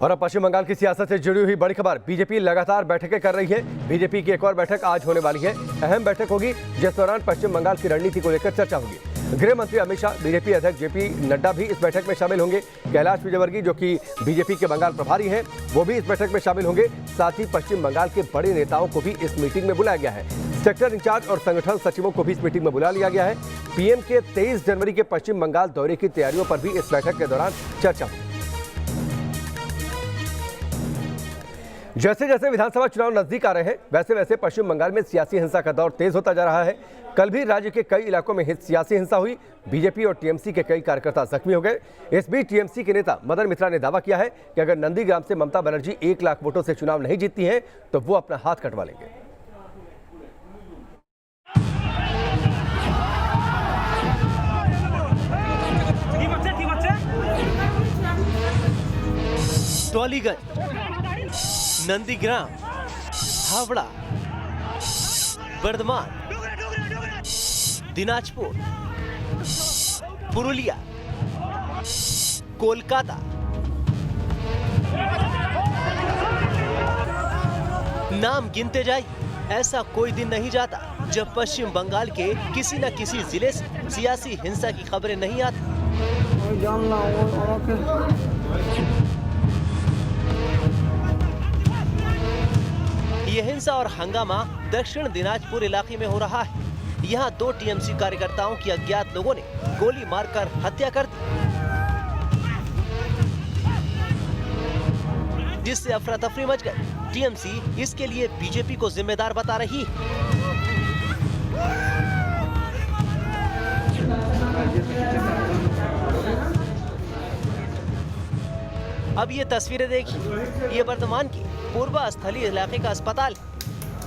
और अब पश्चिम बंगाल की सियासत से जुड़ी हुई बड़ी खबर। बीजेपी लगातार बैठकें कर रही है। बीजेपी की एक और बैठक आज होने वाली है। अहम बैठक होगी जिस दौरान पश्चिम बंगाल की रणनीति को लेकर चर्चा होगी। गृह मंत्री अमित शाह, बीजेपी अध्यक्ष जेपी नड्डा भी इस बैठक में शामिल होंगे। कैलाश विजयवर्गीय जो कि बीजेपी के बंगाल प्रभारी हैं, वो भी इस बैठक में शामिल होंगे। साथ ही पश्चिम बंगाल के बड़े नेताओं को भी इस मीटिंग में बुलाया गया है। सेक्टर इंचार्ज और संगठन सचिवों को भी इस मीटिंग में बुला लिया गया है। पीएम के 23 जनवरी के पश्चिम बंगाल दौरे की तैयारियों पर भी इस बैठक के दौरान चर्चा होगी। जैसे जैसे विधानसभा चुनाव नजदीक आ रहे हैं, वैसे वैसे पश्चिम बंगाल में सियासी हिंसा का दौर तेज होता जा रहा है। कल भी राज्य के कई इलाकों में सियासी हिंसा हुई। बीजेपी और टीएमसी के कई कार्यकर्ता जख्मी हो गए। इस बीच टीएमसी के नेता मदन मित्रा ने दावा किया है कि अगर नंदीग्राम से ममता बनर्जी 1 लाख वोटों से चुनाव नहीं जीतती हैं तो वो अपना हाथ कटवा लेंगे। टॉलीगंज, नंदीग्राम, हावड़ा, बर्धमान, दिनाजपुर, पुरुलिया, कोलकाता, नाम गिनते जाइए, ऐसा कोई दिन नहीं जाता जब पश्चिम बंगाल के किसी न किसी जिले से सियासी हिंसा की खबरें नहीं आती। ये हिंसा और हंगामा दक्षिण दिनाजपुर इलाके में हो रहा है। यहाँ 2 टीएमसी कार्यकर्ताओं की अज्ञात लोगों ने गोली मारकर हत्या कर दी, जिससे अफरा तफरी मच गई। टीएमसी इसके लिए बीजेपी को जिम्मेदार बता रही है। अब ये तस्वीरें देखिए। ये बर्धमान की पूर्वस्थलीय इलाके का अस्पताल है,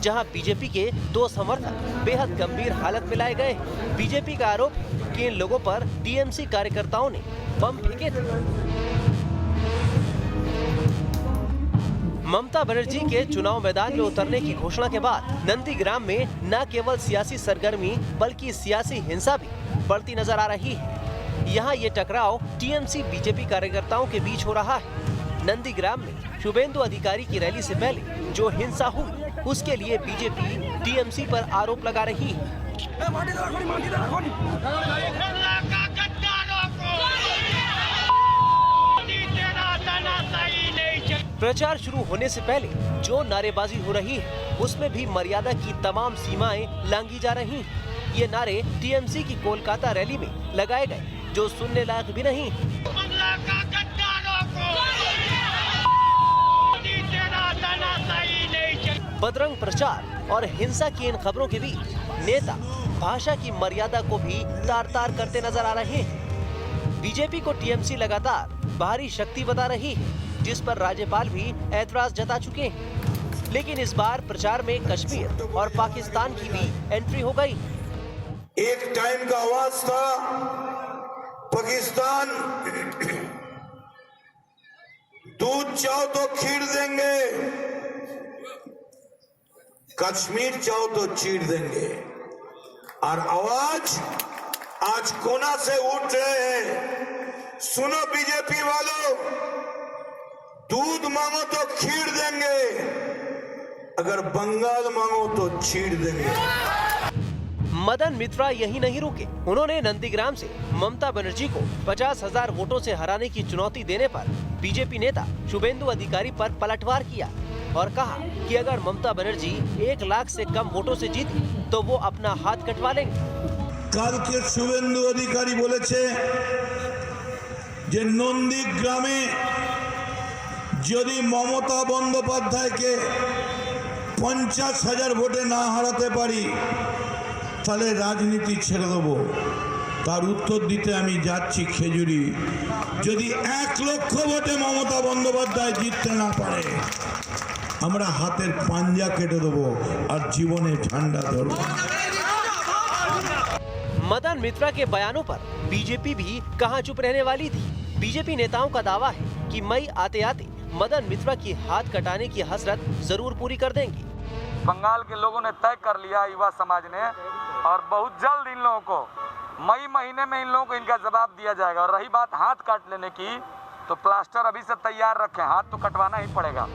जहां बीजेपी के 2 समर्थक बेहद गंभीर हालत में लाए गए। बीजेपी का आरोप है कि इन लोगों पर टीएमसी कार्यकर्ताओं ने बम फेंके थे। ममता बनर्जी के चुनाव मैदान में उतरने की घोषणा के बाद नंदीग्राम में न केवल सियासी सरगर्मी बल्कि सियासी हिंसा भी बढ़ती नजर आ रही है। यहाँ ये टकराव टीएमसी बीजेपी कार्यकर्ताओं के बीच हो रहा है। नंदीग्राम में शुभेंदु अधिकारी की रैली से पहले जो हिंसा हुई, उसके लिए बीजेपी टीएमसी पर आरोप लगा रही है। प्रचार शुरू होने से पहले जो नारेबाजी हो रही है, उसमें भी मर्यादा की तमाम सीमाएं लांघी जा रही हैं। ये नारे टीएमसी की कोलकाता रैली में लगाए गए, जो सुनने लायक भी नहीं। बदरंग प्रचार और हिंसा की इन खबरों के बीच नेता भाषा की मर्यादा को भी तार तार करते नजर आ रहे हैं। बीजेपी को टीएमसी लगातार बाहरी शक्ति बता रही है, जिस पर राज्यपाल भी ऐतराज जता चुके हैं। लेकिन इस बार प्रचार में कश्मीर और पाकिस्तान की भी एंट्री हो गई। एक टाइम का आवाज था पाकिस्तान, दूध चाहो तो खीर देंगे, कश्मीर चाहो तो चीर देंगे। और आवाज आज कोना से उठ रहे हैं। सुनो बीजेपी वालों, दूध मांगो तो खीर देंगे, अगर बंगाल मांगो तो चीर देंगे। मदन मित्रा यही नहीं रुके। उन्होंने नंदीग्राम से ममता बनर्जी को 50,000 वोटों से हराने की चुनौती देने पर बीजेपी नेता शुभेंदु अधिकारी पर पलटवार किया और कहा कि अगर ममता बनर्जी 1 लाख से कम वोटों से जीती तो वो अपना हाथ कटवा लेंगे। कल के शुभेंदु अधिकारी बोलेছে যে নন্দীগ্রামে যদি মমতা বন্দ্যোপাধ্যায়কে 50,000 ভোটে না হারাতে পারি তাহলে রাজনীতি ছেড়ে দেব। তার উত্তর দিতে আমি যাচ্ছি খেজুরি, যদি 1 লক্ষ ভোটে মমতা বন্দ্যোপাধ্যায় জিততে না পারে আমরা হাতের পাঞ্জা কেটে দেব আর জীবনে ঝান্ডা ধরব। मदन मित्रा के बयानों पर बीजेपी भी कहां चुप रहने वाली थी। बीजेपी नेताओं का दावा है कि मई आते आते मदन मित्रा की हाथ कटाने की हसरत जरूर पूरी कर देंगी। बंगाल के लोगों ने तय कर लिया, युवा समाज ने, और बहुत जल्द इन लोगों को मई महीने में इन लोगों को इनका जवाब दिया जाएगा। और रही बात हाथ काट लेने की, तो तो प्लास्टर अभी से तैयार रखें, हाथ तो कटवाना ही पड़ेगा।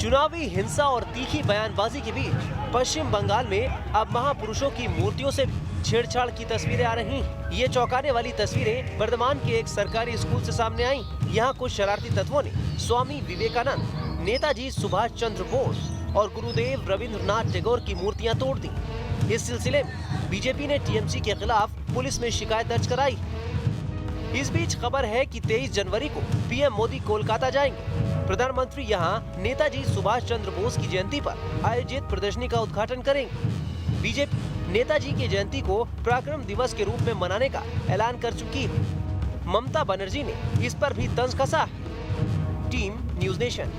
चुनावी हिंसा और तीखी बयानबाजी के बीच पश्चिम बंगाल में अब महापुरुषों की मूर्तियों से छेड़छाड़ की तस्वीरें आ रही हैं। ये चौंकाने वाली तस्वीरें वर्धमान के एक सरकारी स्कूल से सामने आई। यहाँ कुछ शरारती तत्वों ने स्वामी विवेकानंद, नेताजी सुभाष चंद्र बोस और गुरुदेव रविंद्रनाथ टैगोर की मूर्तियां तोड़ दी। इस सिलसिले में बीजेपी ने टीएमसी के खिलाफ पुलिस में शिकायत दर्ज कराई। इस बीच खबर है कि 23 जनवरी को पीएम मोदी कोलकाता जाएंगे। प्रधानमंत्री यहां नेताजी सुभाष चंद्र बोस की जयंती पर आयोजित प्रदर्शनी का उद्घाटन करेंगे। बीजेपी नेताजी की जयंती को पराक्रम दिवस के रूप में मनाने का ऐलान कर चुकी है। ममता बनर्जी ने इस पर भी तंज कसा है। Team news nation.